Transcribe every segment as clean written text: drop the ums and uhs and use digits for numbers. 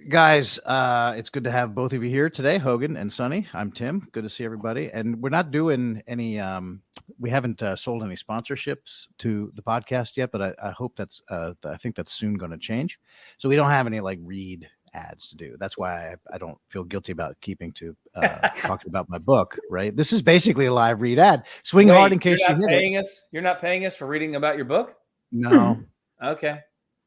Guys, it's good to have both of you here today, Hogan and Sonny. I'm Tim. Good to see everybody. And we're not doing any, we haven't sold any sponsorships to the podcast yet, but I hope I think that's soon going to change. So we don't have any like read ads to do. That's why I don't feel guilty about keeping to talking about my book, right? This is basically a live read ad. Swing hard in case you hit it. You're not paying us for reading about your book? No. Okay.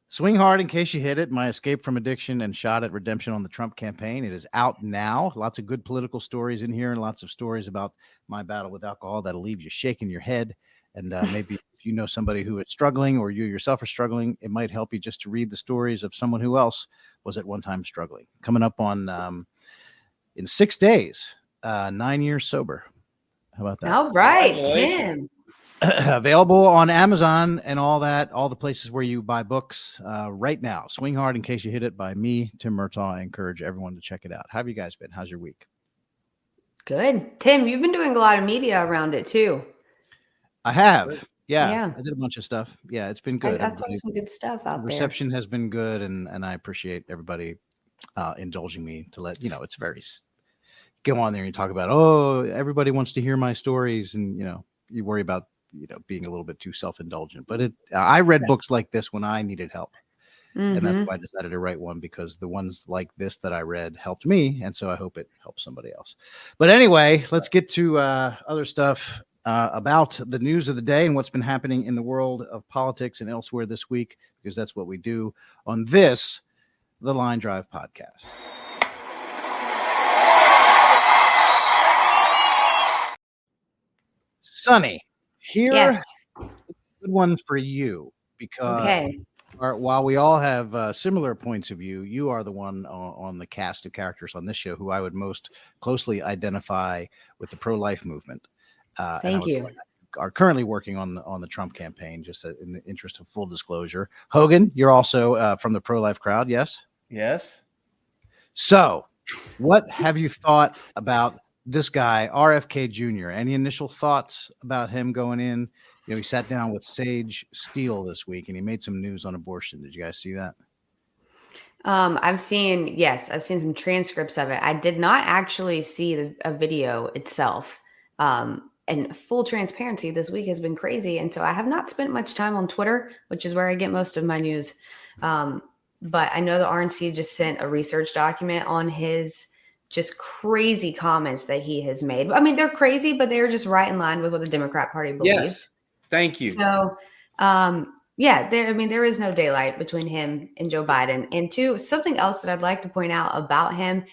Swing hard in case you hit it. My escape from addiction and shot at redemption on the Trump campaign. It is out now. Lots of good political stories in here and lots of stories about my battle with alcohol that'll leave you shaking your head. And maybe if you know somebody who is struggling or you yourself are struggling, it might help you just to read the stories of someone who else was at one time struggling. Coming up on in 6 days, 9 years sober. How about that? All right, Tim. Available on Amazon and all the places where you buy books right now. Swing Hard in Case You Hit It by me, Tim Murtaugh. I encourage everyone to check it out. How have you guys been? How's your week? Good. Tim, you've been doing a lot of media around it too. I have. Yeah. I did a bunch of stuff. Yeah, it's been good. I saw some good stuff out there. Reception has been good, and I appreciate everybody indulging me to let, it's very, go on there and talk about, everybody wants to hear my stories, and, you worry about, being a little bit too self-indulgent, but I read books like this when I needed help. And that's why I decided to write one, because the ones like this that I read helped me. And so I hope it helps somebody else. But anyway, let's get to other stuff about the news of the day and what's been happening in the world of politics and elsewhere this week, because that's what we do on this, the Line Drive podcast. Sonny, here, yes. A good one for you, because while we all have similar points of view, you are the one on the cast of characters on this show who I would most closely identify with the pro-life movement. Thank you. Are currently working on the Trump campaign, just in the interest of full disclosure. Hogan, you're also from the pro-life crowd, yes? Yes. So, what have you thought about this guy, RFK Jr.? Any initial thoughts about him going in? He sat down with Sage Steele this week and he made some news on abortion. Did you guys see that? I've seen some transcripts of it. I did not actually see a video itself. And full transparency, this week has been crazy. And so I have not spent much time on Twitter, which is where I get most of my news. But I know the RNC just sent a research document on his just crazy comments that he has made. I mean, they're crazy, but they're just right in line with what the Democrat Party believes. Yes. Thank you. So, there is no daylight between him and Joe Biden. And two, something else that I'd like to point out about him,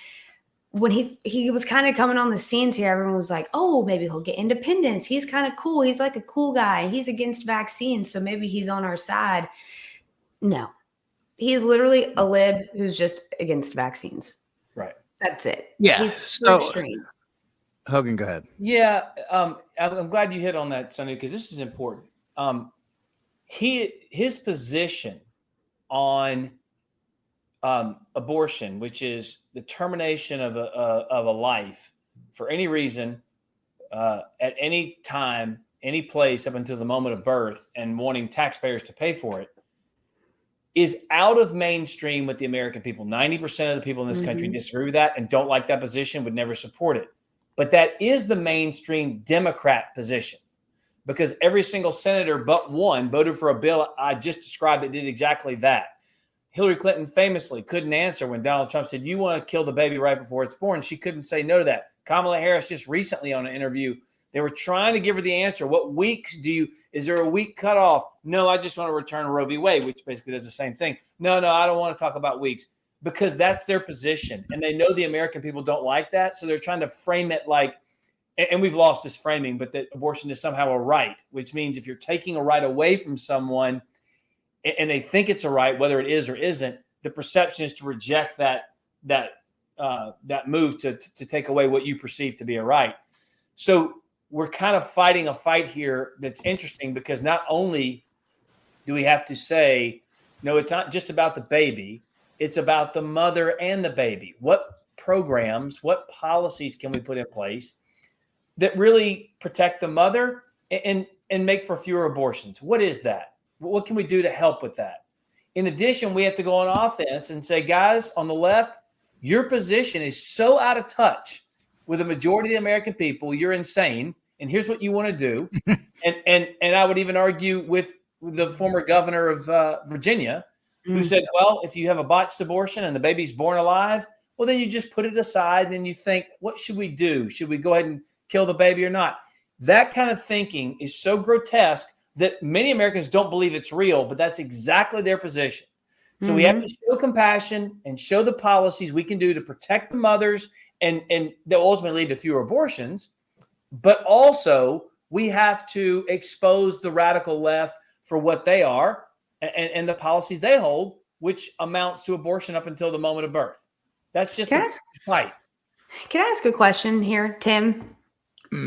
when he was kind of coming on the scenes here, everyone was like, oh, maybe he'll get independence. He's kind of cool. He's like a cool guy. He's against vaccines, so maybe he's on our side. No, he's literally a lib who's just against vaccines. Right. That's it. Yeah. He's so extreme. Hogan, go ahead. Yeah. I'm glad you hit on that, Sonny, because this is important. His position on abortion, which is the termination of a life for any reason, at any time, any place up until the moment of birth, and wanting taxpayers to pay for it, is out of mainstream with the American people. 90% of the people in this country disagree with that and don't like that position, would never support it. But that is the mainstream Democrat position, because every single senator but one voted for a bill I just described that did exactly that. Hillary Clinton famously couldn't answer when Donald Trump said, you want to kill the baby right before it's born. She couldn't say no to that. Kamala Harris just recently on an interview, they were trying to give her the answer. What weeks is there a week cutoff? No, I just want to return Roe v. Wade, which basically does the same thing. No, I don't want to talk about weeks, because that's their position. And they know the American people don't like that. So they're trying to frame it like, and we've lost this framing, but that abortion is somehow a right, which means if you're taking a right away from someone and they think it's a right, whether it is or isn't, the perception is to reject that move to take away what you perceive to be a right. So we're kind of fighting a fight here that's interesting, because not only do we have to say, no, it's not just about the baby, it's about the mother and the baby. What programs, what policies can we put in place that really protect the mother and make for fewer abortions? What is that? What can we do to help with that? In addition, we have to go on offense and say, guys, on the left, your position is so out of touch with the majority of the American people. You're insane. And here's what you want to do. and I would even argue with the former governor of Virginia, who said, well, if you have a botched abortion and the baby's born alive, well, then you just put it aside. And you think, what should we do? Should we go ahead and kill the baby or not? That kind of thinking is so grotesque that many Americans don't believe it's real, but that's exactly their position. So we have to show compassion and show the policies we can do to protect the mothers and they'll ultimately lead to fewer abortions. But also we have to expose the radical left for what they are and the policies they hold, which amounts to abortion up until the moment of birth. That's just the fight. Can I ask a question here, Tim?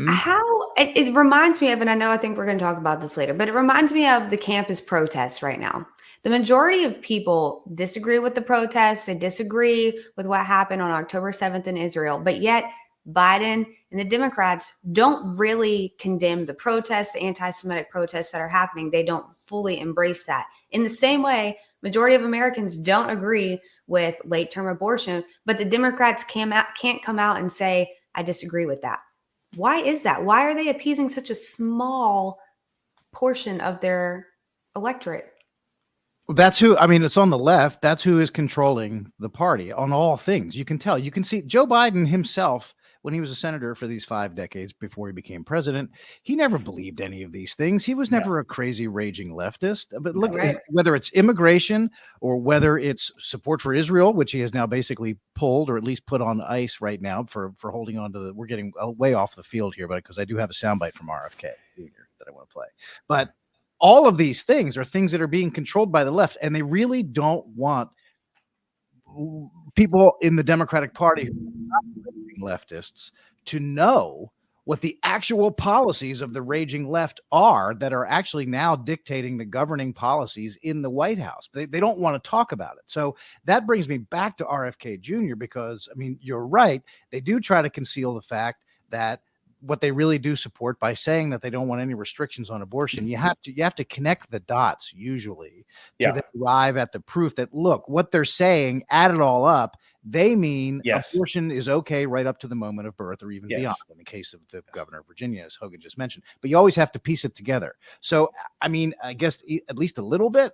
How it reminds me of, and I think we're going to talk about this later, but it reminds me of the campus protests right now. The majority of people disagree with the protests. They disagree with what happened on October 7th in Israel, but yet Biden and the Democrats don't really condemn the protests, the anti-Semitic protests that are happening. They don't fully embrace that. In the same way, majority of Americans don't agree with late-term abortion, but the Democrats can't come out and say, I disagree with that. Why is that? Why are they appeasing such a small portion of their electorate? That's who, I mean, it's on the left. That's who is controlling the party on all things. You can tell. You can see Joe Biden himself, when he was a senator for these 5 decades before he became president, he never believed any of these things. He was never a crazy, raging leftist. But look, whether it's immigration or whether it's support for Israel, which he has now basically pulled or at least put on ice right now for holding on to we're getting way off the field here, but because I do have a soundbite from RFK Jr. that I want to play. But all of these things are things that are being controlled by the left, and they really don't want people in the Democratic Party who are not leftists to know what the actual policies of the raging left are that are actually now dictating the governing policies in the White House. They don't want to talk about it. So that brings me back to RFK Jr. because, I mean, you're right. They do try to conceal the fact that what they really do support by saying that they don't want any restrictions on abortion. You have to connect the dots usually to then arrive at the proof that, look, what they're saying, add it all up, they mean abortion is okay right up to the moment of birth or even beyond, in the case of the governor of Virginia, as Hogan just mentioned. But you always have to piece it together. So, I mean, I guess at least a little bit,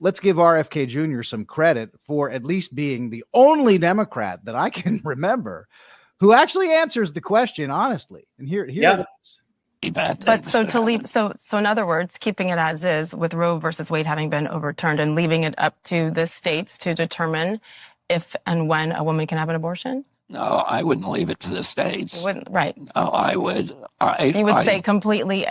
let's give RFK Jr. some credit for at least being the only Democrat that I can remember who actually answers the question honestly. And here it is. But so to leave, so in other words, keeping it as is with Roe versus Wade having been overturned and leaving it up to the states to determine if and when a woman can have an abortion? No, I wouldn't leave it to the states. You wouldn't, right? No, I would. You would say completely.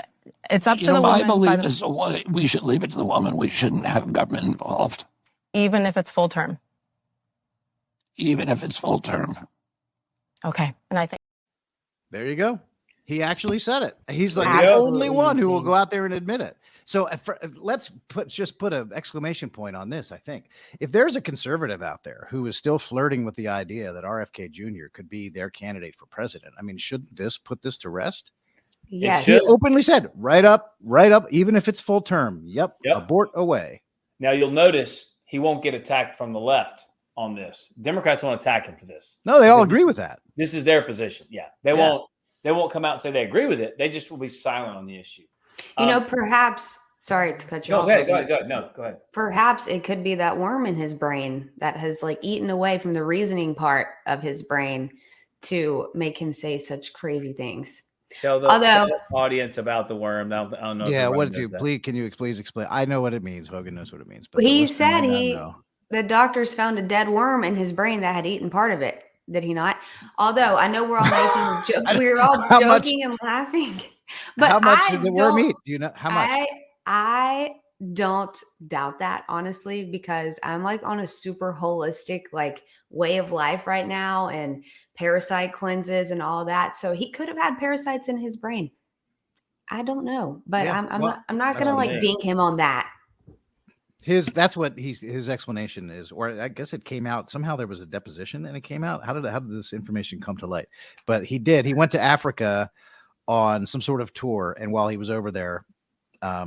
It's up to the woman. My belief is we should leave it to the woman. We shouldn't have government involved, even if it's full term. Even if it's full term. Okay, and I think there you go. He actually said it. He's like the only one who will go out there and admit it. So let's put an exclamation point on this. I think if there's a conservative out there who is still flirting with the idea that RFK Jr. could be their candidate for president, I mean, shouldn't this put this to rest? Yes. He openly said, right up, even if it's full term. Yep. Abort away. Now you'll notice he won't get attacked from the left on this. Democrats won't attack him for this. No, they all agree with that. This is their position. Yeah. They won't come out and say they agree with it. They just will be silent on the issue. You know, perhaps, sorry to cut you off. Go ahead. No, go ahead. Perhaps it could be that worm in his brain that has like eaten away from the reasoning part of his brain to make him say such crazy things. Tell the audience about the worm. I don't know. Yeah, what did you please? Can you please explain? I know what it means. Hogan knows what it means. But he said the doctors found a dead worm in his brain that had eaten part of it. Did he not? Although I know we're all making a joke. We're all joking and laughing. But how much did the worm eat? Do you know how much? I don't doubt that, honestly, because I'm like on a super holistic like way of life right now and parasite cleanses and all that. So he could have had parasites in his brain. I don't know, but I'm not gonna like dink him on that. His explanation is, or I guess it came out somehow. There was a deposition and it came out. How did this information come to light? But he went to Africa on some sort of tour, and while he was over there,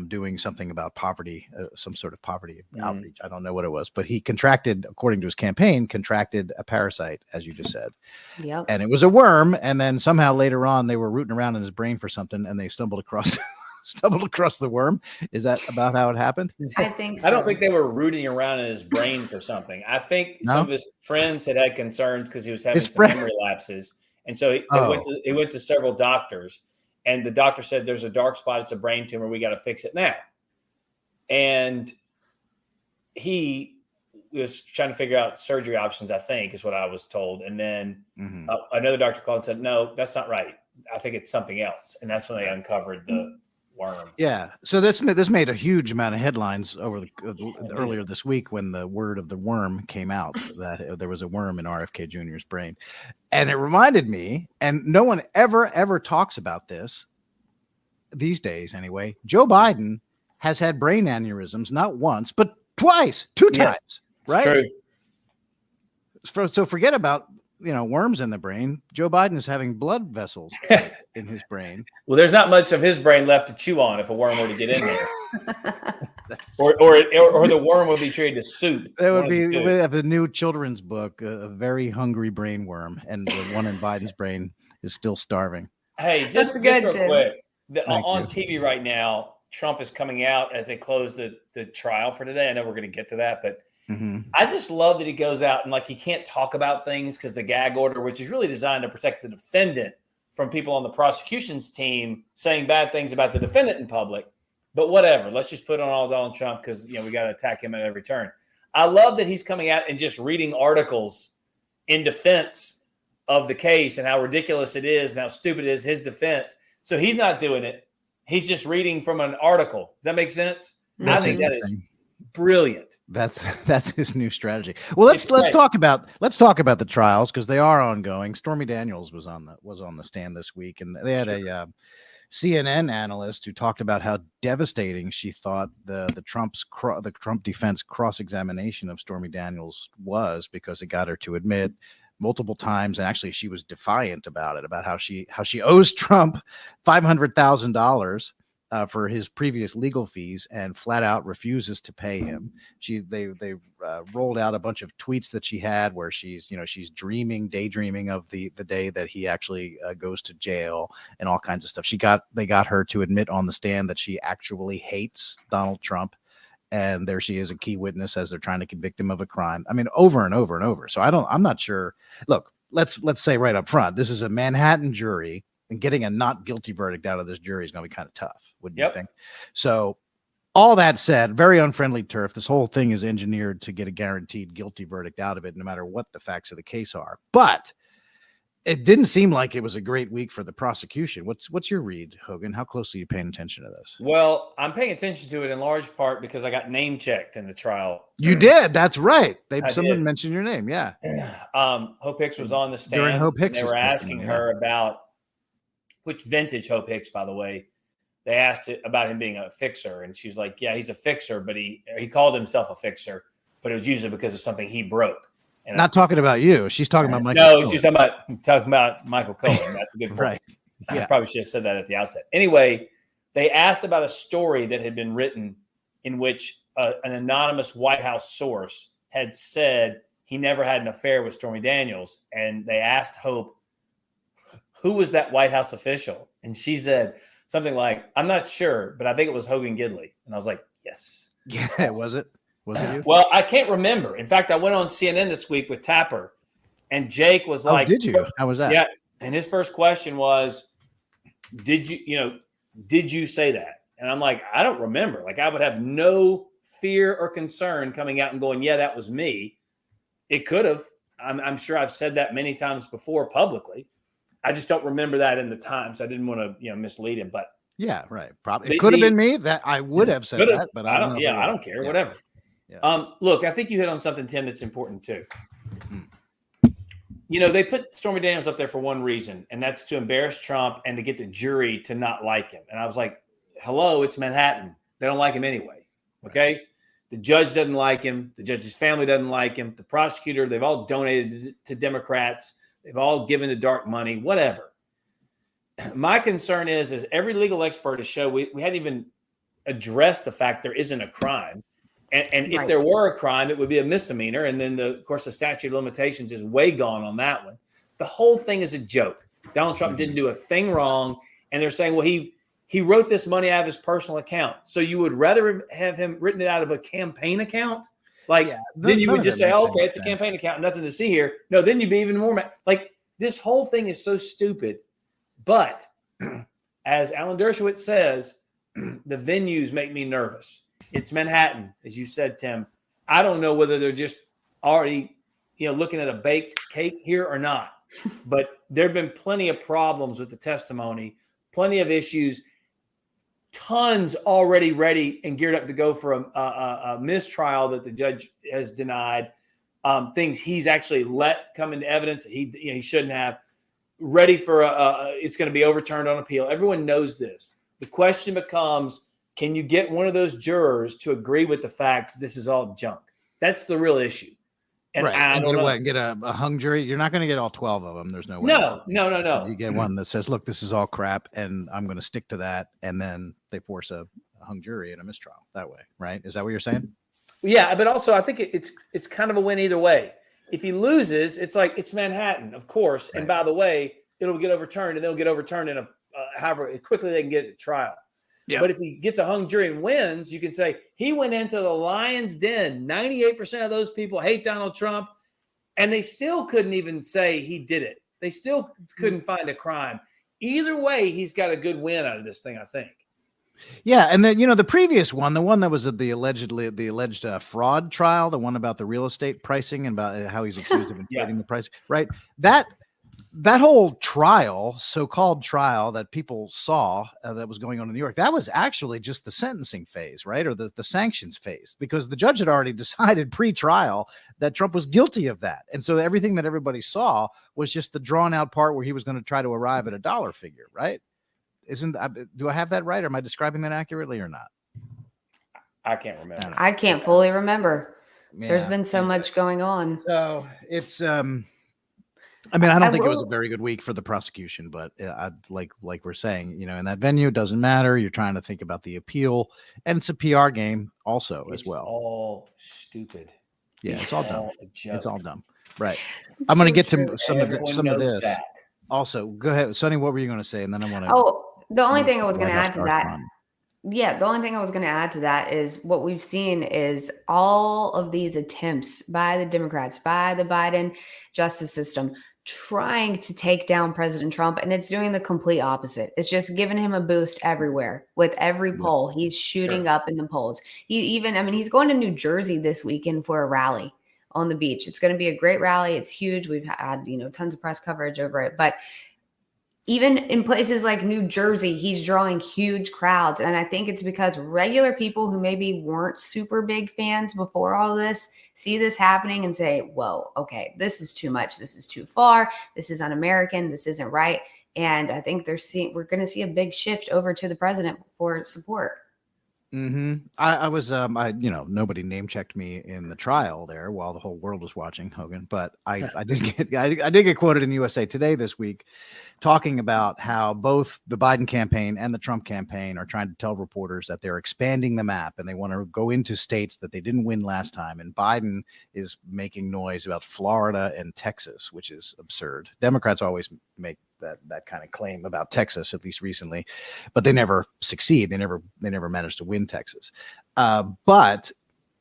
doing something about poverty, some sort of poverty outreach. I don't know what it was, but he contracted, according to his campaign, a parasite, as you just said. Yep. And it was a worm. And then somehow later on, they were rooting around in his brain for something, and they stumbled across the worm. Is that about how it happened? I think so. I don't think they were rooting around in his brain for something. I think some of his friends had concerns because he was having some memory lapses. And so he went to several doctors, and the doctor said, there's a dark spot. It's a brain tumor. We got to fix it now. And he was trying to figure out surgery options, I think, is what I was told. And then another doctor called and said, no, that's not right. I think it's something else. And that's when they uncovered the worm. Yeah. So this made a huge amount of headlines earlier this week when the word of the worm came out, that there was a worm in RFK Jr.'s brain. And it reminded me, and no one ever talks about this these days anyway, Joe Biden has had brain aneurysms not once, but twice, two times, right? True. So forget about, worms in the brain. Joe Biden is having blood vessels in his brain. Well, there's not much of his brain left to chew on if a worm were to get in there. or the worm would be treated as soup. That would be, we have a new children's book, a very hungry brain worm, and the one in Biden's brain is still starving. Hey, just real quick, on TV right now, Trump is coming out as they close the trial for today. I know we're going to get to that, but I just love that he goes out and he can't talk about things because the gag order, which is really designed to protect the defendant from people on the prosecution's team saying bad things about the defendant in public. But whatever, let's just put on all Donald Trump because we got to attack him at every turn. I love that he's coming out and just reading articles in defense of the case and how ridiculous it is and how stupid it is, his defense. So he's not doing it. He's just reading from an article. Does that make sense? I think that is brilliant. That's his new strategy. Well, let's talk about the trials because they are ongoing. Stormy Daniels was on the stand this week, and they had a CNN analyst who talked about how devastating she thought the Trump defense cross-examination of Stormy Daniels was, because it got her to admit multiple times, and actually she was defiant about it, about how she owes Trump $500,000 for his previous legal fees, and flat out refuses to pay him. They rolled out a bunch of tweets that she had where she's daydreaming of the day that he actually goes to jail and all kinds of stuff. They got her to admit on the stand that she actually hates Donald Trump. And there she is, a key witness as they're trying to convict him of a crime. I mean, over and over and over. So I'm not sure. Look, let's say right up front, this is a Manhattan jury, and getting a not guilty verdict out of this jury is going to be kind of tough, wouldn't you think? So all that said, very unfriendly turf. This whole thing is engineered to get a guaranteed guilty verdict out of it, no matter what the facts of the case are. But it didn't seem like it was a great week for the prosecution. What's your read, Hogan? How closely are you paying attention to this? Well, I'm paying attention to it in large part because I got name checked in the trial. You did. That's right. Someone mentioned your name. Yeah. Hope Hicks was on the stand. During Hope Hicks, they were asking her about which vintage Hope Hicks, by the way. They asked it about him being a fixer, and she was like, "Yeah, he's a fixer, but he called himself a fixer, but it was usually because of something he broke." And not talking about you. She's talking about Michael. No, she's talking about Michael Cohen. That's a good point. Right. Yeah. I probably should have said that at the outset. Anyway, they asked about a story that had been written in which an anonymous White House source had said he never had an affair with Stormy Daniels. And they asked Hope, who was that White House official? And she said something like, "I'm not sure, but I think it was Hogan Gidley." And I was like, yes. Yeah, was it? Was it you? Well, I can't remember. In fact, I went on CNN this week with Tapper, and Jake was like, did you? How was that? Yeah. And his first question was, did you say that? And I'm like, I don't remember. Like, I would have no fear or concern coming out and going, yeah, that was me. It could have. I'm sure I've said that many times before publicly. I just don't remember that in the time. So I didn't want to, mislead him. But yeah, right. Probably it could have been me. That I would have said that, but I don't. Yeah, I don't care. Yeah. Whatever. Yeah. Look, I think you hit on something, Tim, that's important too. They put Stormy Daniels up there for one reason, and that's to embarrass Trump and to get the jury to not like him. And I was like, hello, it's Manhattan. They don't like him anyway. Okay. The judge doesn't like him. The judge's family doesn't like him. The prosecutor, they've all donated to Democrats. They've all given the dark money, whatever. My concern is every legal expert has shown we hadn't even address the fact there isn't a crime. And if there were a crime, it would be a misdemeanor. And then, of course, the statute of limitations is way gone on that one. The whole thing is a joke. Donald Trump didn't do a thing wrong. And they're saying, well, he wrote this money out of his personal account. So you would rather have him written it out of a campaign account? Then you would just say, oh, okay, it's a campaign account, nothing to see here. No, then you'd be even more mad. Like, this whole thing is so stupid. But as Alan Dershowitz says, the venues make me nervous. It's Manhattan, as you said, Tim. I don't know whether they're just already, looking at a baked cake here or not. But there have been plenty of problems with the testimony, plenty of issues, tons already ready and geared up to go for a mistrial that the judge has denied, things he's actually let come into evidence that he shouldn't have, ready for it's going to be overturned on appeal. Everyone knows this. The question becomes, can you get one of those jurors to agree with the fact that this is all junk? That's the real issue. And I don't know. Get a hung jury? You're not going to get all 12 of them. There's no way. No. You get one that says, look, this is all crap, and I'm going to stick to that. And then they force a hung jury in a mistrial that way, right? Is that what you're saying? Yeah, but also I think it's kind of a win either way. If he loses, it's like it's Manhattan, of course. Right. And by the way, it'll get overturned, and it'll get overturned in however quickly they can get it at trial. Yeah. But if he gets a hung jury and wins, you can say he went into the lion's den. 98% of those people hate Donald Trump, and they still couldn't even say he did it. They still couldn't find a crime. Either way, he's got a good win out of this thing, I think. Yeah, and then the previous one, the one that was the alleged fraud trial, the one about the real estate pricing and about how he's accused of inflating the price, right? That whole trial, so-called trial that people saw that was going on in New York, that was actually just the sentencing phase, right? Or the sanctions phase, because the judge had already decided pre-trial that Trump was guilty of that. And so everything that everybody saw was just the drawn out part where he was going to try to arrive at a dollar figure, right? Do I have that right? Or am I describing that accurately or not? I can't remember. I can't fully remember. Yeah. There's been so much going on. So it's, I don't think it was a very good week for the prosecution, but like we're saying, in that venue, it doesn't matter. You're trying to think about the appeal, and it's a PR game also as well. It's all stupid. Yeah, it's all dumb. It's all dumb. Right. I'm going to get to some of this. That. Also, go ahead, Sonny. What were you going to say? And then I want to. The only thing I was going to add to that. Yeah, the only thing I was going to add to that is what we've seen is all of these attempts by the Democrats, by the Biden justice system, trying to take down President Trump, and it's doing the complete opposite. It's just giving him a boost everywhere. With every poll, he's shooting up in the polls. He's going to New Jersey this weekend for a rally on the beach. It's going to be a great rally. It's huge. We've had, tons of press coverage over it, but even in places like New Jersey, he's drawing huge crowds. And I think it's because regular people who maybe weren't super big fans before all this see this happening and say, whoa, okay, this is too much. This is too far. This is un-American. This isn't right. And I think we're going to see a big shift over to the president for support. Mm-hmm. I was, nobody name checked me in the trial there while the whole world was watching, Hogan, but I did get quoted in USA Today this week talking about how both the Biden campaign and the Trump campaign are trying to tell reporters that they're expanding the map and they want to go into states that they didn't win last time. And Biden is making noise about Florida and Texas, which is absurd. Democrats always make that kind of claim about Texas, at least recently, but they never succeed. They never managed to win Texas. But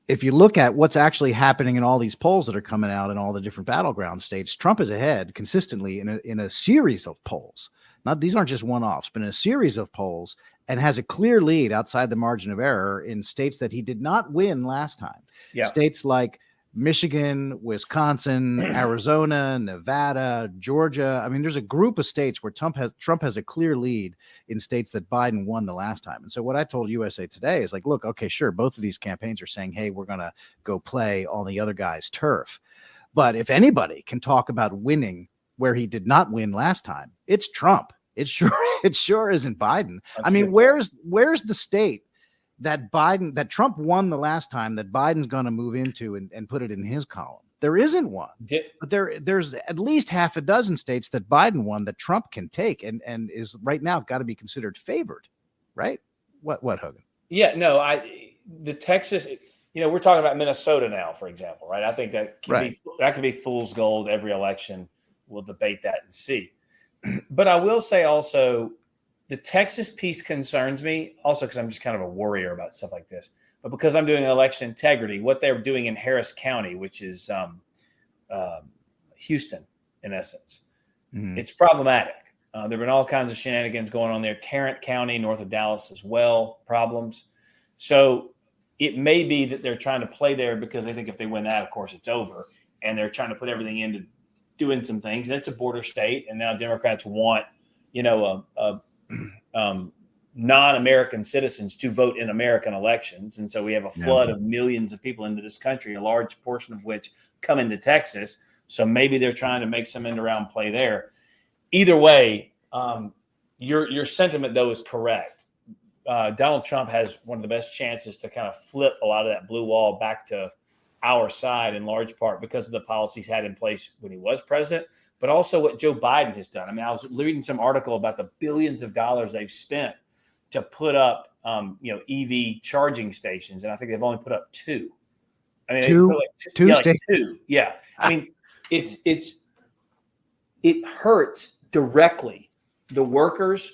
if you look at what's actually happening in all these polls that are coming out in all the different battleground states, Trump is ahead consistently in a series of polls. These aren't just one-offs, but in a series of polls, and has a clear lead outside the margin of error in states that he did not win last time. Yeah. States like Michigan, Wisconsin, Arizona, Nevada, Georgia. There's a group of states where Trump has a clear lead in states that Biden won the last time. And so what I told USA Today is like, look, okay, sure, both of these campaigns are saying, hey, we're going to go play on the other guy's turf. But if anybody can talk about winning where he did not win last time, it's Trump. It sure isn't Biden. Where's the state that Trump won the last time that Biden's going to move into and put it in his column? There isn't one. But there's at least half a dozen states that Biden won that Trump can take and is right now got to be considered favored, right? What Hogan? Yeah, no, the Texas, we're talking about Minnesota now, for example, right? I think that can be fool's gold. Every election, we'll debate that and see. But I will say also, the Texas piece concerns me also because I'm just kind of a worrier about stuff like this. But because I'm doing election integrity, what they're doing in Harris County, which is Houston, in essence, it's problematic. There have been all kinds of shenanigans going on there. Tarrant County, north of Dallas as well, problems. So it may be that they're trying to play there because they think if they win that, of course, it's over. And they're trying to put everything into doing some things. And it's a border state. And now Democrats want, non-American citizens to vote in American elections. And so we have a flood of millions of people into this country, a large portion of which come into Texas. So maybe they're trying to make some end-around play there. Either way, your sentiment, though, is correct. Donald Trump has one of the best chances to kind of flip a lot of that blue wall back to our side in large part because of the policies had in place when he was president, but also what Joe Biden has done. I mean, I was reading some article about the billions of dollars they've spent to put up, EV charging stations, and I think they've only put up two. I mean, two. Yeah. I mean, it hurts directly the workers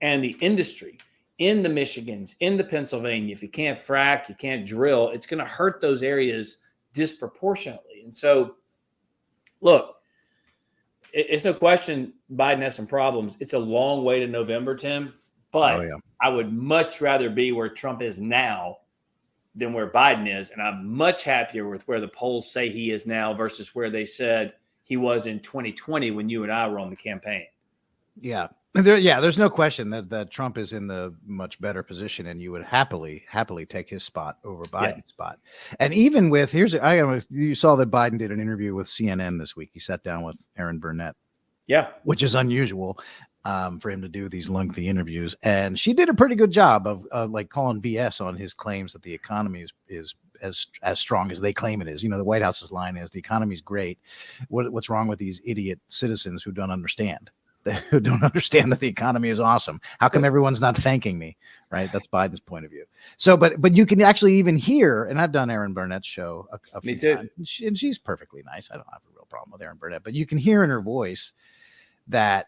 and the industry in the Michigans, in the Pennsylvania. If you can't frack, you can't drill, it's going to hurt those areas disproportionately. And so, look, it's no question Biden has some problems. It's a long way to November, Tim, but I would much rather be where Trump is now than where Biden is. And I'm much happier with where the polls say he is now versus where they said he was in 2020 when you and I were on the campaign. Yeah. There's no question that Trump is in the much better position, and you would happily take his spot over Biden's spot. And even with you saw that Biden did an interview with CNN this week. He sat down with Erin Burnett, which is unusual for him to do these lengthy interviews. And she did a pretty good job of like calling BS on his claims that the economy is as strong as they claim it is. The White House's line is the economy's great. What's wrong with these idiot citizens who don't understand? Who don't understand that the economy is awesome. How come everyone's not thanking me? Right. That's Biden's point of view. So, but you can actually even hear, and I've done Erin Burnett's show a few times, and she's perfectly nice. I don't have a real problem with Erin Burnett, but you can hear in her voice that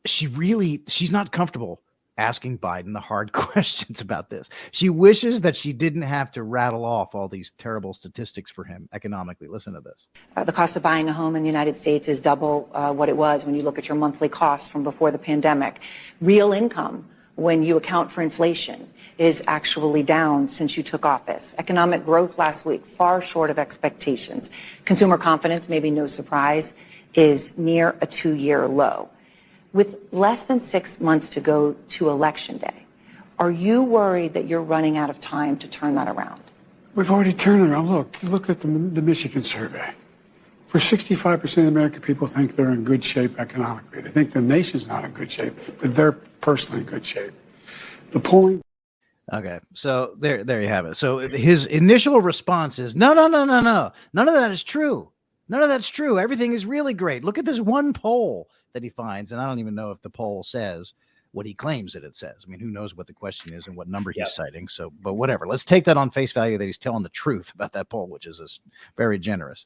she's not comfortable asking Biden the hard questions about this. She wishes that she didn't have to rattle off all these terrible statistics for him economically. Listen to this. The cost of buying a home in the United States is double what it was when you look at your monthly costs from before the pandemic. Real income, when you account for inflation, is actually down since you took office. Economic growth last week, far short of expectations. Consumer confidence, maybe no surprise, is near a 2-year low. With less than 6 months to go to Election Day, are you worried that you're running out of time to turn that around? We've already turned it around. Look at the Michigan survey. For 65% of American people think they're in good shape economically. They think the nation's not in good shape, but they're personally in good shape. The polling. Okay, so there you have it. So his initial response is, no. None of that is true. None of that's true. Everything is really great. Look at this one poll that he finds, and I don't even know if the poll says what he claims that it says. I mean, who knows what the question is and what number he's citing. So, but whatever. Let's take that on face value that he's telling the truth about that poll, which is very generous.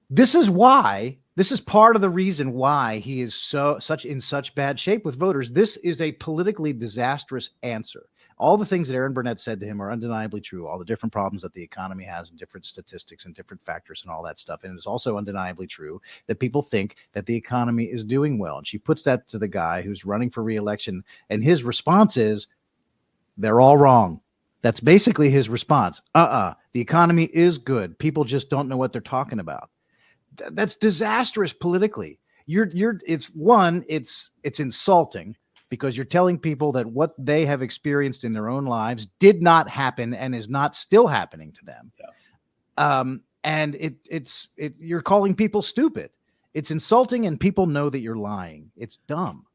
This is part of the reason why he is in such bad shape with voters. This is a politically disastrous answer. All the things that Erin Burnett said to him are undeniably true. All the different problems that the economy has and different statistics and different factors and all that stuff. And it's also undeniably true that people think that the economy is doing well. And she puts that to the guy who's running for re-election. And his response is, they're all wrong. That's basically his response. The economy is good. People just don't know what they're talking about. That's disastrous politically. It's insulting, because you're telling people that what they have experienced in their own lives did not happen and is not still happening to them. And you're calling people stupid. It's insulting, and people know that you're lying. It's dumb.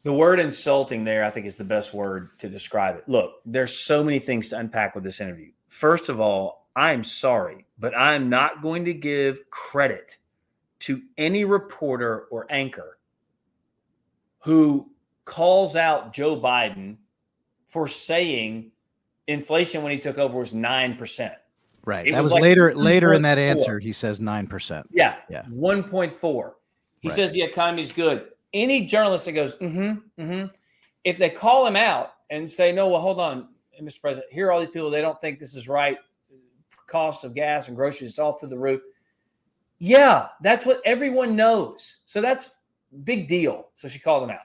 The word insulting there, I think, is the best word to describe it. Look, there's so many things to unpack with this interview. First of all, I'm sorry, but I'm not going to give credit to any reporter or anchor who calls out Joe Biden for saying inflation when he took over was 9%. Right. It That was like later in that 1.4. answer. He says 9%. Yeah. Yeah. 1.4. He Right. says the economy's good. Any journalist that goes, if they call him out and say, no, well, hold on, Mr. President, here are all these people, they don't think this is right. Cost of gas and groceries is all through the roof. Yeah, that's what everyone knows. So that's big deal. So she called him out.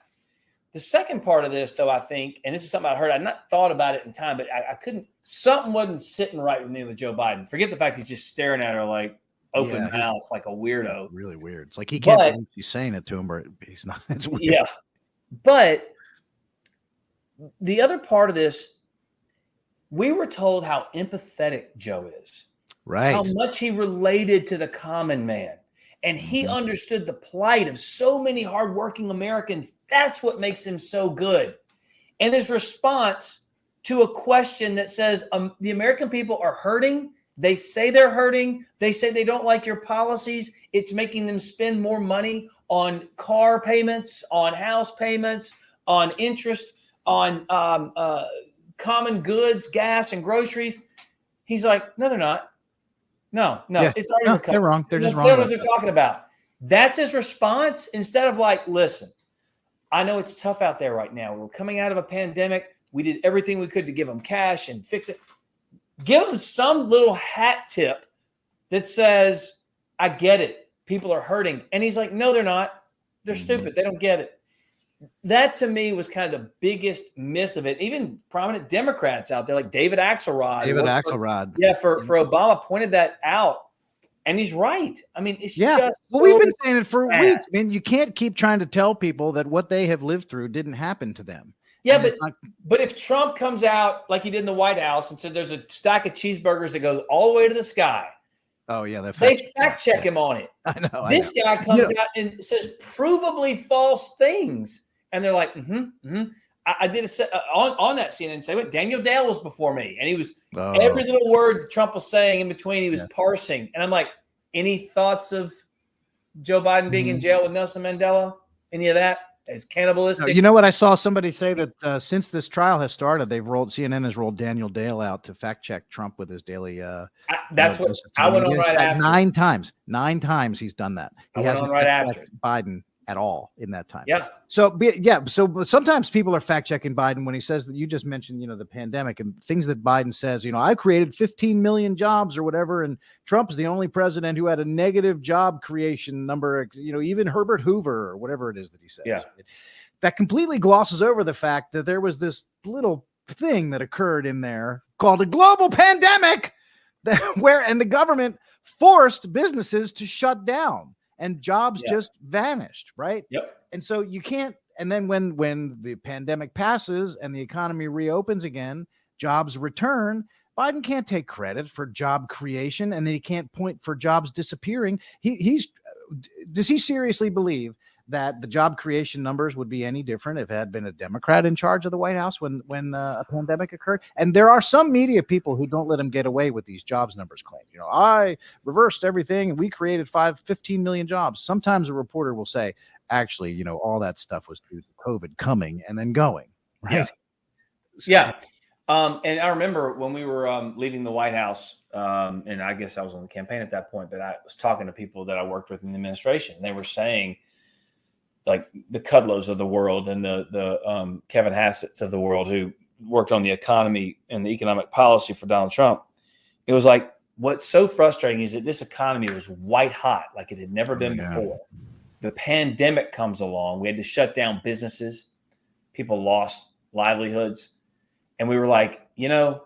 The second part of this, though, I think, and this is something I heard, I'd not thought about it in time, but I couldn't, something wasn't sitting right with me with Joe Biden. Forget the fact he's just staring at her like open mouth, like a weirdo. Really weird. It's like he can't believe she's saying it to him, or he's not. It's weird. Yeah. But the other part of this, we were told how empathetic Joe is. Right. How much he related to the common man. And he understood the plight of so many hardworking Americans. That's what makes him so good. And his response to a question that says the American people are hurting. They say they're hurting. They say they don't like your policies. It's making them spend more money on car payments, on house payments, on interest, on common goods, gas, and groceries. He's like, no, they're not. No, it's already recovered. They're wrong. They're just wrong. They don't know what they're talking about. That's his response. Instead of like, listen, I know it's tough out there right now. We're coming out of a pandemic. We did everything we could to give them cash and fix it. Give them some little hat tip that says, I get it. People are hurting. And he's like, no, they're not. They're stupid. They don't get it. That to me was kind of the biggest miss of it. Even prominent Democrats out there like David Axelrod. For Obama pointed that out. And he's right. I mean, it's just we've been saying it for weeks. I mean, you can't keep trying to tell people that what they have lived through didn't happen to them. Yeah, but if Trump comes out like he did in the White House and said there's a stack of cheeseburgers that goes all the way to the sky. Oh, yeah. They fact check him on it. I know. This guy comes out and says provably false things. And they're like, I did on that CNN segment. Daniel Dale was before me, and he was every little word Trump was saying in between. He was parsing, and I'm like, any thoughts of Joe Biden being in jail with Nelson Mandela? Any of that? As cannibalistic? You know what? I saw somebody say that since this trial has started, CNN has rolled Daniel Dale out to fact check Trump with his daily. That's what I went on right after. 9 times. 9 times he's done that. He hasn't right after Biden at all in that time. Yeah. So sometimes people are fact checking Biden when he says that you just mentioned, the pandemic and things that Biden says, I created 15 million jobs or whatever. And Trump's the only president who had a negative job creation number, even Herbert Hoover or whatever it is that he says. Yeah. That completely glosses over the fact that there was this little thing that occurred in there called a global pandemic and the government forced businesses to shut down. And jobs just vanished, right? Yep. And so you can't. And then when the pandemic passes and the economy reopens again, jobs return. Biden can't take credit for job creation, and then he can't point for jobs disappearing. Does he seriously believe that the job creation numbers would be any different if it had been a Democrat in charge of the White House when a pandemic occurred? And there are some media people who don't let him get away with these jobs numbers claims. I reversed everything and we created 15 million jobs. Sometimes a reporter will say, actually, all that stuff was due to COVID coming and then going. Right. Yeah. And I remember when we were leaving the White House, and I guess I was on the campaign at that point, but I was talking to people that I worked with in the administration. And they were saying, like the Kudlows of the world and the Kevin Hassett's of the world who worked on the economy and the economic policy for Donald Trump. It was like, what's so frustrating is that this economy was white hot, like it had never been before. The pandemic comes along. We had to shut down businesses. People lost livelihoods. And we were like, Joe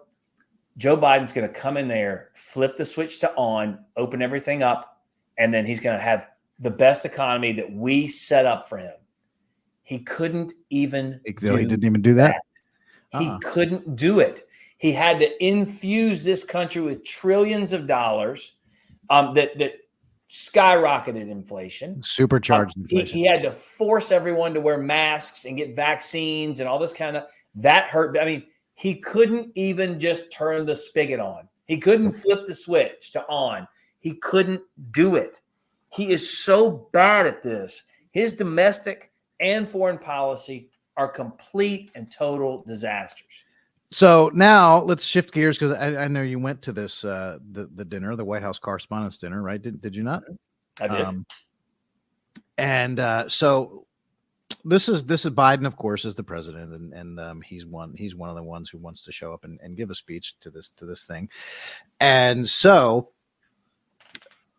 Biden's going to come in there, flip the switch to on, open everything up, and then he's going to have the best economy that we set up for him. He couldn't even he didn't even do that. He couldn't do it. He had to infuse this country with trillions of dollars that skyrocketed inflation. Supercharged inflation. He had to force everyone to wear masks and get vaccines and all this kind of that hurt. I mean, he couldn't even just turn the spigot on. He couldn't flip the switch to on. He couldn't do it. He is so bad at this. His domestic and foreign policy are complete and total disasters. So now let's shift gears because I know you went to this the dinner, the White House Correspondents' Dinner, right? Did you not? I did. So this is Biden, of course, is the president, and he's one of the ones who wants to show up and give a speech to this thing, and so.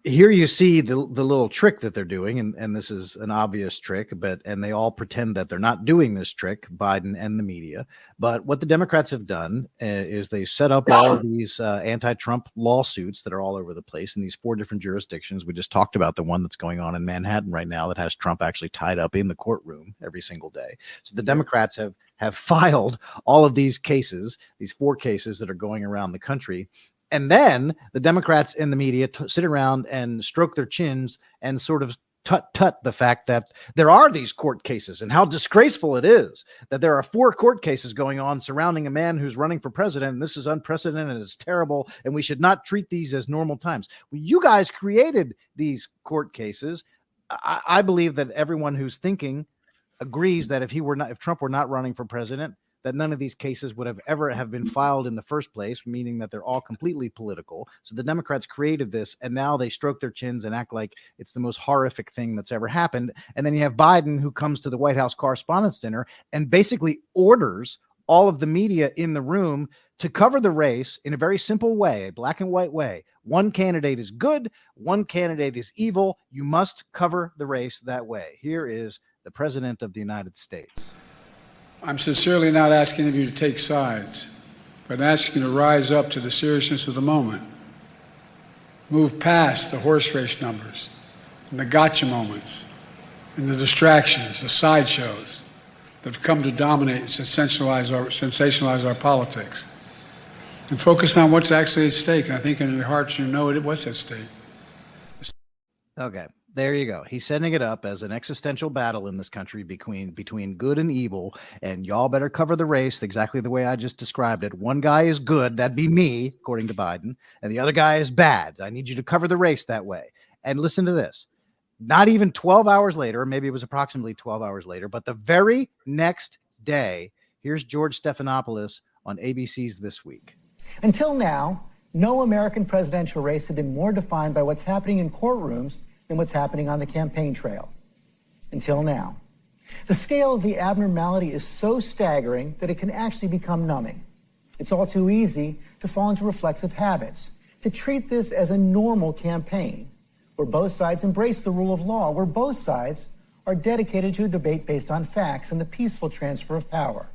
Here you see the little trick that they're doing, and this is an obvious trick, and they all pretend that they're not doing this trick, Biden and the media. But what the Democrats have done is they set up all of these anti-Trump lawsuits that are all over the place in these 4 different jurisdictions. We just talked about the one that's going on in Manhattan right now that has Trump actually tied up in the courtroom every single day. So the Democrats have filed all of these cases, these 4 cases that are going around the country. And then the Democrats and the media sit around and stroke their chins and sort of tut the fact that there are these court cases and how disgraceful it is that there are 4 court cases going on surrounding a man who's running for president. And this is unprecedented and it's terrible. And we should not treat these as normal times. Well, you guys created these court cases. I believe that everyone who's thinking agrees that if Trump were not running for president, that none of these cases would have ever been filed in the first place, meaning that they're all completely political. So the Democrats created this, and now they stroke their chins and act like it's the most horrific thing that's ever happened. And then you have Biden, who comes to the White House Correspondents' Dinner and basically orders all of the media in the room to cover the race in a very simple way, a black and white way. One candidate is good, one candidate is evil. You must cover the race that way. Here is the President of the United States. I'm sincerely not asking of you to take sides, but asking you to rise up to the seriousness of the moment. Move past the horse race numbers and the gotcha moments and the distractions, the sideshows that have come to dominate and sensationalize our politics. And focus on what's actually at stake. And I think in your hearts you know what's at stake. Okay. There you go. He's setting it up as an existential battle in this country between good and evil, and y'all better cover the race exactly the way I just described it. One guy is good, that'd be me, according to Biden, and the other guy is bad. I need you to cover the race that way. And listen to this. Not even 12 hours later, or maybe it was approximately 12 hours later, but the very next day, here's George Stephanopoulos on ABC's This Week. Until now, no American presidential race had been more defined by what's happening in courtrooms than what's happening on the campaign trail. Until now. The scale of the abnormality is so staggering that it can actually become numbing. It's all too easy to fall into reflexive habits, to treat this as a normal campaign, where both sides embrace the rule of law, where both sides are dedicated to a debate based on facts and the peaceful transfer of power.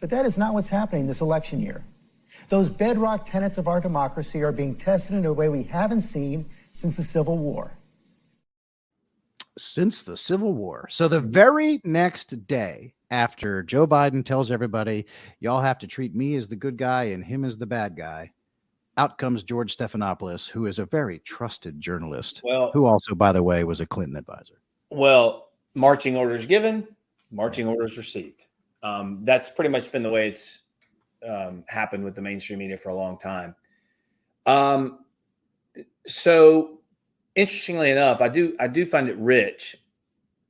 But that is not what's happening this election year. Those bedrock tenets of our democracy are being tested in a way we haven't seen since the Civil War. Since the Civil War. So the very next day after Joe Biden tells everybody, y'all have to treat me as the good guy and him as the bad guy, out comes George Stephanopoulos, who is a very trusted journalist, who also, by the way, was a Clinton advisor. Well, marching orders given, marching orders received. That's pretty much been the way it's happened with the mainstream media for a long time. So interestingly enough, I do find it rich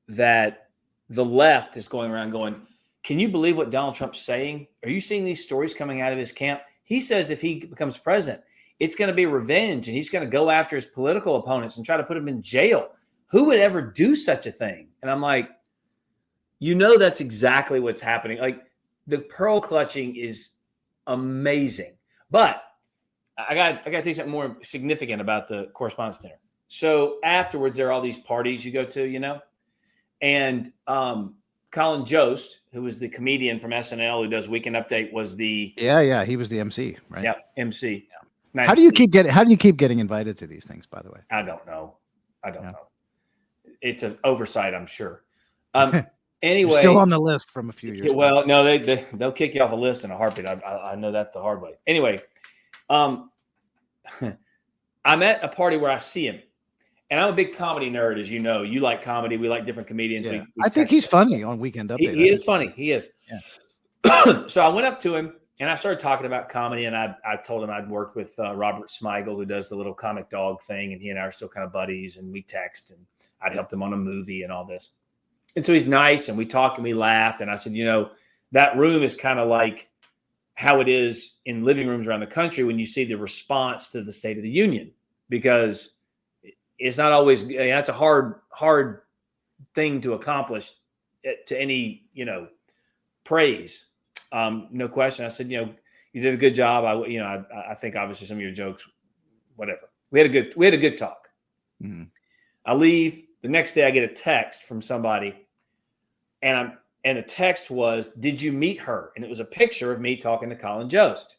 that the left is going around going, can you believe what Donald Trump's saying? Are you seeing these stories coming out of his camp? He says if he becomes president, it's going to be revenge and he's going to go after his political opponents and try to put them in jail. Who would ever do such a thing? And I'm like, that's exactly what's happening. Like, the pearl clutching is amazing. But I got to tell you something more significant about the Correspondents' Dinner. So afterwards, there are all these parties you go to, and Colin Jost, who was the comedian from SNL who does Weekend Update, was the he was the MC, right? Yeah, MC. Yeah. How do you keep getting invited to these things, by the way? I don't know. know. It's an oversight, I'm sure. Anyway, you're still on the list from a few years. Well, no, they'll kick you off a list in a heartbeat. I know that the hard way. Anyway, I'm at a party where I see him. And I'm a big comedy nerd, as you know. You like comedy. We like different comedians. Yeah. I think he's funny on Weekend Update. He is funny. He is. Yeah. So I went up to him, and I started talking about comedy. And I told him I'd worked with Robert Smigel, who does the little comic dog thing. And he and I are still kind of buddies. And we text. And I'd helped him on a movie and all this. And so he's nice. And we talked and we laughed. And I said, that room is kind of like how it is in living rooms around the country when you see the response to the State of the Union, because it's not always, that's a hard thing to accomplish to any, praise. No question. I said, you did a good job. I think obviously some of your jokes, whatever. We had a good talk. Mm-hmm. I leave. The next day I get a text from somebody, and the text was, "Did you meet her?" And it was a picture of me talking to Colin Jost.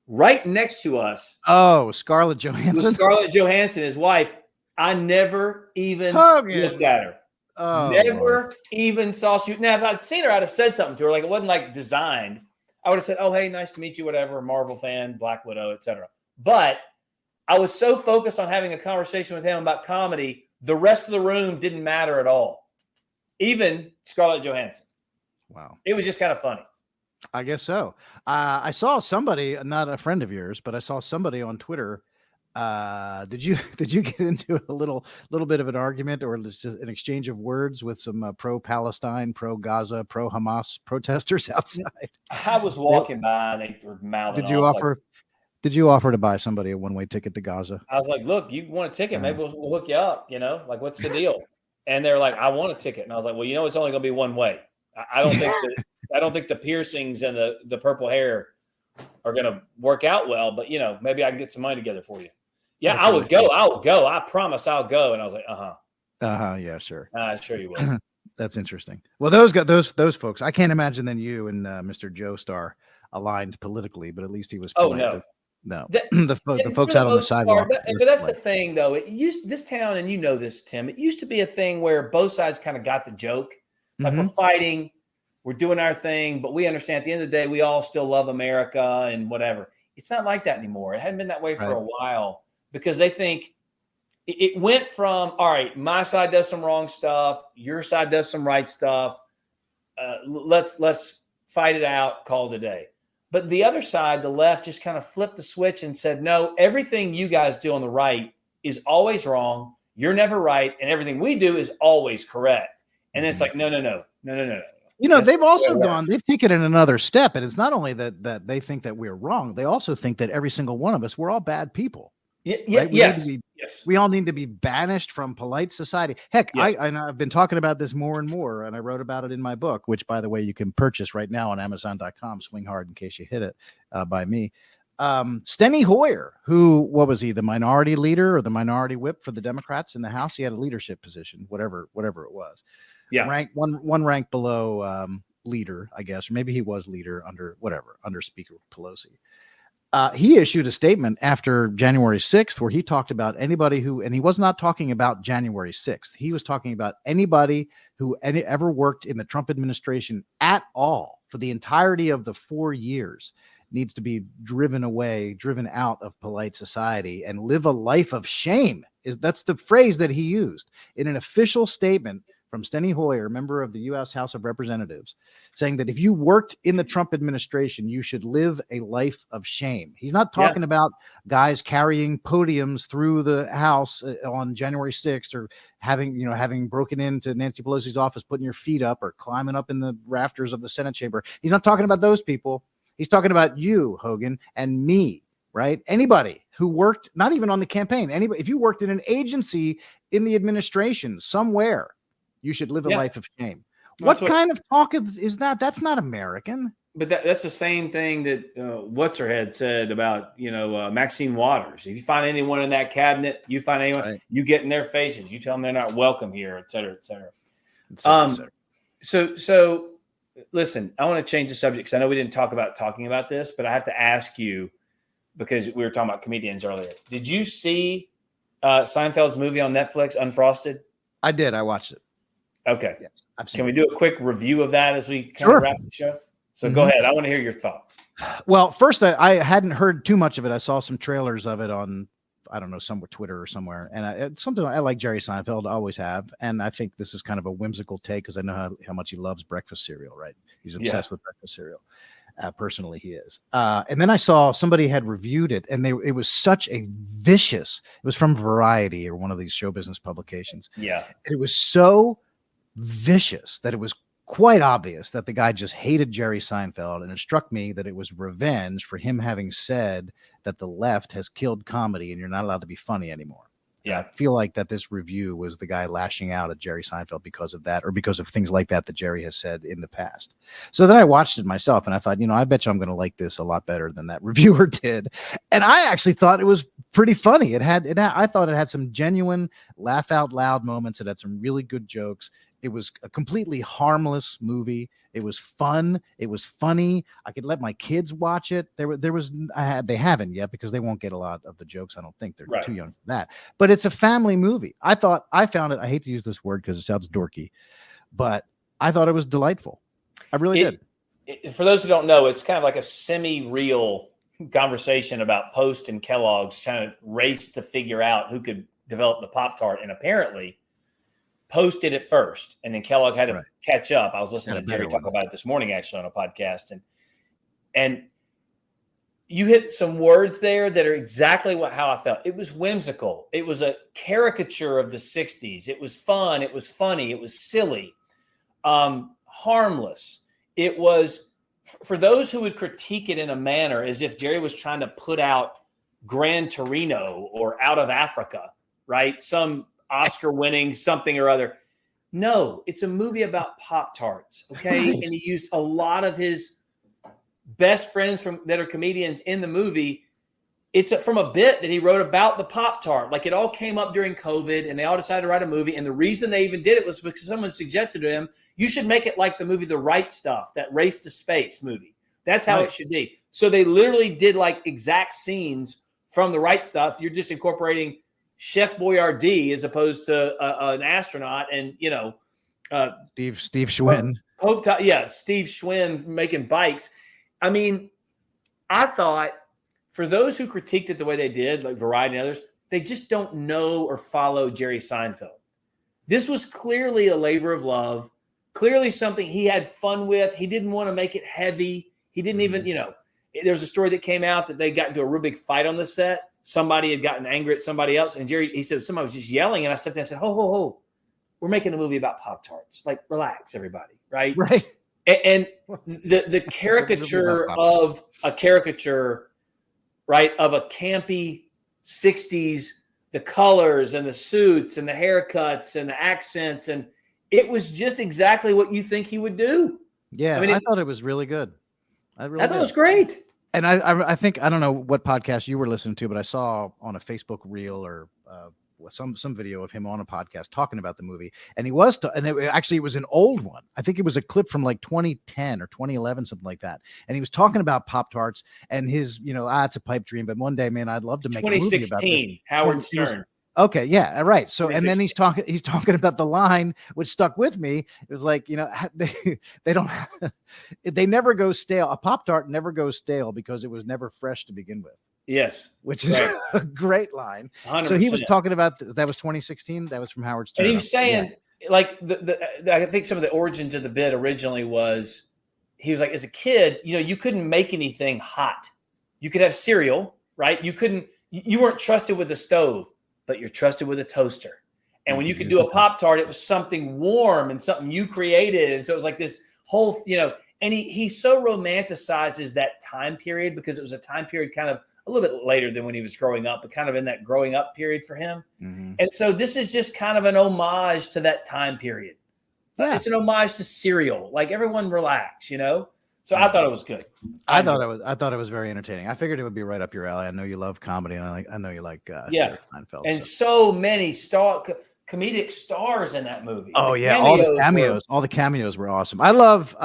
Right next to us. Oh, Scarlett Johansson. Scarlett Johansson, his wife. I never even Hogan. looked at her. Oh, Never Lord. even saw she. Now, if I'd seen her, I'd have said something to her. Like, it wasn't like designed. I would have said, "Oh, hey, nice to meet you," whatever, Marvel fan, Black Widow, etc. But I was so focused on having a conversation with him about comedy, the rest of the room didn't matter at all. Even Scarlett Johansson. Wow. It was just kind of funny. I guess so. I saw somebody, not a friend of yours, but I saw somebody on Twitter. Did you get into a little bit of an argument, or just an exchange of words with some pro-Palestine, pro-Gaza, pro-Hamas protesters outside? I was walking by and they were mouthing off. Did you offer to buy somebody a one-way ticket to Gaza? I was like, "Look, you want a ticket? Maybe we'll hook you up. Like, what's the deal?" And they're like, "I want a ticket." And I was like, "Well, it's only going to be one way. I don't think I don't think the piercings and the purple hair are going to work out well, but maybe I can get some money together for you." Yeah, I would go. I will go. I promise I'll go. And I was like, yeah, sure. Sure you will. That's interesting. Well, those folks, I can't imagine then you and Mr. Joe Star aligned politically, but at least he was polite. Oh, no. The folks out on the sidewalk. But that's the thing, though. This town, and this, Tim, it used to be a thing where both sides kind of got the joke. Like, we're fighting, we're doing our thing, but we understand at the end of the day, we all still love America and whatever. It's not like that anymore. It hadn't been that way for a while, because they think it went from, all right, my side does some wrong stuff, your side does some right stuff. Let's fight it out, call it a day. But the other side, the left, just kind of flipped the switch and said, no, everything you guys do on the right is always wrong. You're never right. And everything we do is always correct. And it's like, no. They've also they've taken it another step. And it's not only that they think that we're wrong. They also think that every single one of us, we're all bad people. Right? Yes. We all need to be banished from polite society. Heck, yes. I've been talking about this more and more, and I wrote about it in my book, which, by the way, you can purchase right now on Amazon.com. Swing hard in case you hit it, by me. Steny Hoyer, what was he, the minority leader or the minority whip for the Democrats in the House? He had a leadership position, whatever it was. Yeah, one rank below leader, I guess, or maybe he was leader under Speaker Pelosi. He issued a statement after January 6th where he talked about anybody and he was not talking about January 6th. He was talking about anybody who ever worked in the Trump administration at all for the entirety of the 4 years needs to be driven out of polite society and live a life of shame. That's the phrase that he used in an official statement from Steny Hoyer, member of the U.S. House of Representatives, saying that if you worked in the Trump administration, you should live a life of shame. He's not talking about guys carrying podiums through the House on January 6th, or having broken into Nancy Pelosi's office, putting your feet up, or climbing up in the rafters of the Senate chamber. He's not talking about those people. He's talking about you, Hogan, and me, right? Anybody who worked, not even on the campaign, if you worked in an agency in the administration somewhere, you should live a life of shame. What kind of talk is that? That's not American. But that's the same thing that What's-Her-Head said about, Maxine Waters. If you find anyone in that cabinet, you find anyone, you get in their faces, you tell them they're not welcome here, et cetera, et cetera. So listen, I want to change the subject because I know we didn't talking about this, but I have to ask you, because we were talking about comedians earlier. Did you see Seinfeld's movie on Netflix, Unfrosted? I did. I watched it. Okay. Yes, can we do a quick review of that as we kind of wrap the show? So go ahead. I want to hear your thoughts. Well, first, I hadn't heard too much of it. I saw some trailers of it on, I don't know, somewhere, Twitter or somewhere. And it's something I like Jerry Seinfeld, I always have. And I think this is kind of a whimsical take because I know how much he loves breakfast cereal, right? He's obsessed with breakfast cereal. Personally, he is. And then I saw somebody had reviewed it, and it was such a vicious, it was from Variety or one of these show business publications. Yeah. It was so vicious that it was quite obvious that the guy just hated Jerry Seinfeld, and it struck me that it was revenge for him having said that the left has killed comedy and you're not allowed to be funny anymore. Yeah. I feel like that this review was the guy lashing out at Jerry Seinfeld because of that, or because of things like that Jerry has said in the past. So then I watched it myself and I thought, I bet you I'm going to like this a lot better than that reviewer did. And I actually thought it was pretty funny. I thought it had some genuine laugh out loud moments. It had some really good jokes. It was a completely harmless movie. It was fun. It was funny. I could let my kids watch it. They haven't yet because they won't get a lot of the jokes. I don't think they're too young for that, but it's a family movie. I found it, I hate to use this word because it sounds dorky, but I thought it was delightful. I really did. For those who don't know, it's kind of like a semi-real conversation about Post and Kellogg's trying to race to figure out who could develop the Pop-Tart. And apparently Post did it first, and then Kellogg had to catch up. I was listening to Jerry talk about it this morning, actually, on a podcast, and you hit some words there that are exactly how I felt. It was whimsical. It was a caricature of the '60s. It was fun. It was funny. It was silly, harmless. It was, for those who would critique it in a manner as if Jerry was trying to put out Gran Torino or Out of Africa, right? Some Oscar-winning something or other. No, it's a movie about Pop-Tarts, okay? Right. And he used a lot of his best friends that are comedians in the movie. It's from a bit that he wrote about the Pop-Tart. Like, it all came up during COVID, and they all decided to write a movie. And the reason they even did it was because someone suggested to him, you should make it like the movie The Right Stuff, that Race to Space movie. That's how it should be. So they literally did like exact scenes from The Right Stuff. You're just incorporating Chef Boyardee as opposed to an astronaut, and Steve Schwinn. Steve Schwinn making bikes. I mean, I thought for those who critiqued it the way they did, like Variety and others, they just don't know or follow Jerry Seinfeld. This was clearly a labor of love, clearly something he had fun with. He didn't want to make it heavy. He didn't even, there was a story that came out that they got into a real big fight on the set. Somebody had gotten angry at somebody else. And Jerry, he said, somebody was just yelling. And I stepped in and said, ho, ho, ho. We're making a movie about Pop-Tarts. Like, relax, everybody. Right. Right. And the caricature of a caricature, right, of a campy 60s, the colors and the suits and the haircuts and the accents. And it was just exactly what you think he would do. Yeah. I thought it was really good. I thought it was great. And I think, I don't know what podcast you were listening to, but I saw on a Facebook reel or some video of him on a podcast talking about the movie. And he was, it was an old one. I think it was a clip from like 2010 or 2011, something like that. And he was talking about Pop-Tarts and his, it's a pipe dream, but one day, man, I'd love to make a movie about this. 2016, Howard Stern. Okay, yeah, right. So, and then he's talking about the line which stuck with me. It was like, they never go stale. A Pop-Tart never goes stale because it was never fresh to begin with. Yes, which is a great line. 100%. So he was talking about that was 2016. That was from Howard Stern. And he was saying, like, I think some of the origins of the bit originally was, he was like, as a kid, you couldn't make anything hot. You could have cereal, right? You weren't trusted with a stove, but you're trusted with a toaster. And when you could do a Pop-Tart, it was something warm and something you created. And so it was like this whole, and he so romanticizes that time period because it was a time period kind of a little bit later than when he was growing up, but kind of in that growing up period for him. Mm-hmm. And so this is just kind of an homage to that time period. Yeah. It's an homage to cereal. Like, everyone relax, So I thought it was good. I thought it was very entertaining. I figured it would be right up your alley. I know you love comedy, and I know you like Seinfeld. And so many comedic stars in that movie. Oh yeah, all the cameos were awesome. I love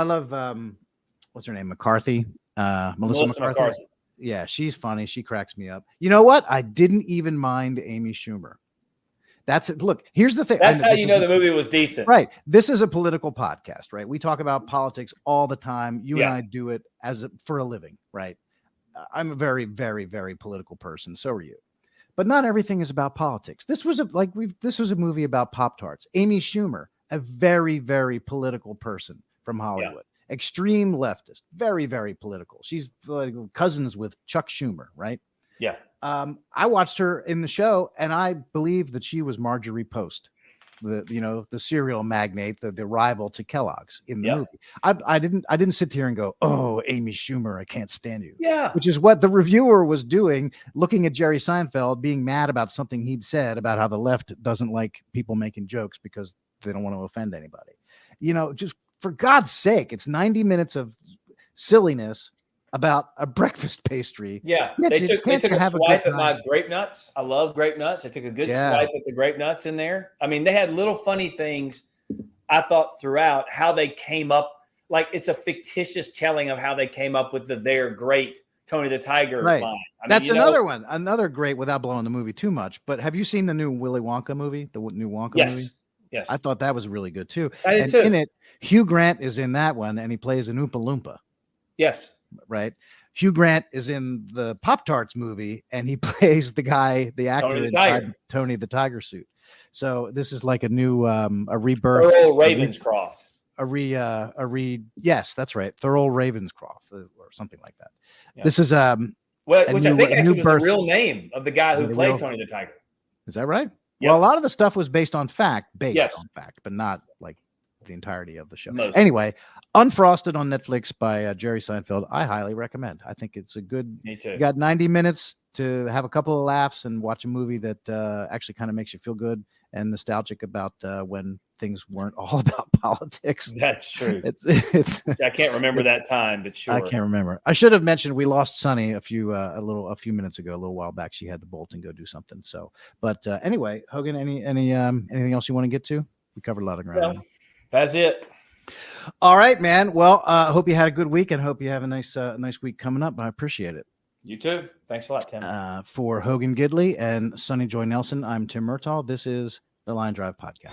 what's her name? McCarthy. Melissa McCarthy. Yeah, she's funny. She cracks me up. You know what? I didn't even mind Amy Schumer. That's it. Look, here's the thing. That's how you know the movie was decent. Right. This is a political podcast, right? We talk about politics all the time. You and I do it for a living, right? I'm a very, very, very political person. So are you. But not everything is about politics. This was a movie about Pop-Tarts. Amy Schumer, a very, very political person from Hollywood. Yeah. Extreme leftist, very, very political. She's like cousins with Chuck Schumer, right? Yeah. I watched her in the show, and I believe that she was Marjorie Post. the cereal magnate, the rival to Kellogg's in the Yep. movie. I didn't sit here and go, oh, Amy Schumer, I can't stand you. Yeah. Which is what the reviewer was doing, looking at Jerry Seinfeld, being mad about something he'd said about how the left doesn't like people making jokes because they don't want to offend anybody. Just for God's sake, it's 90 minutes of silliness about a breakfast pastry. Yeah, they took a swipe at my grape nuts. I love grape nuts. They took a good swipe at the grape nuts in there. I mean, they had little funny things, I thought, throughout how they came up. Like, it's a fictitious telling of how they came up with "They're great" Tony the Tiger line. That's another one, another great, without blowing the movie too much. But have you seen the new Willy Wonka movie? The new Wonka movie? Yes. I thought that was really good too. I did too. In it, Hugh Grant is in that one, and he plays an Oompa Loompa. Yes. Right. Hugh Grant is in the Pop-Tarts movie, and he plays the actor inside Tony the Tiger suit. So this is like a new, a rebirth. Thurl Ravenscroft. Yes, that's right. Thurl Ravenscroft or something like that. Yeah. This is which I think actually was the real name of the guy who played Tony the Tiger. Is that right? Yep. Well, a lot of the stuff was based on fact, but not like the entirety of the show. Anyway, Unfrosted on Netflix by Jerry Seinfeld. I highly recommend. I think it's a good. Me too. You got 90 minutes to have a couple of laughs and watch a movie that actually kind of makes you feel good and nostalgic about when things weren't all about politics. That's true. It's I can't remember that time, but sure. I can't remember. I should have mentioned we lost Sunny a few minutes ago, a little while back. She had to bolt and go do something. So, but anyway, Hogan, anything else you want to get to? We covered a lot of ground. No, that's it. All right, man. Well, I hope you had a good week and hope you have a nice week coming up. I appreciate it. You too. Thanks a lot, Tim. For Hogan Gidley and Sonny Joy Nelson, I'm Tim Murtaugh. This is the Line Drive Podcast.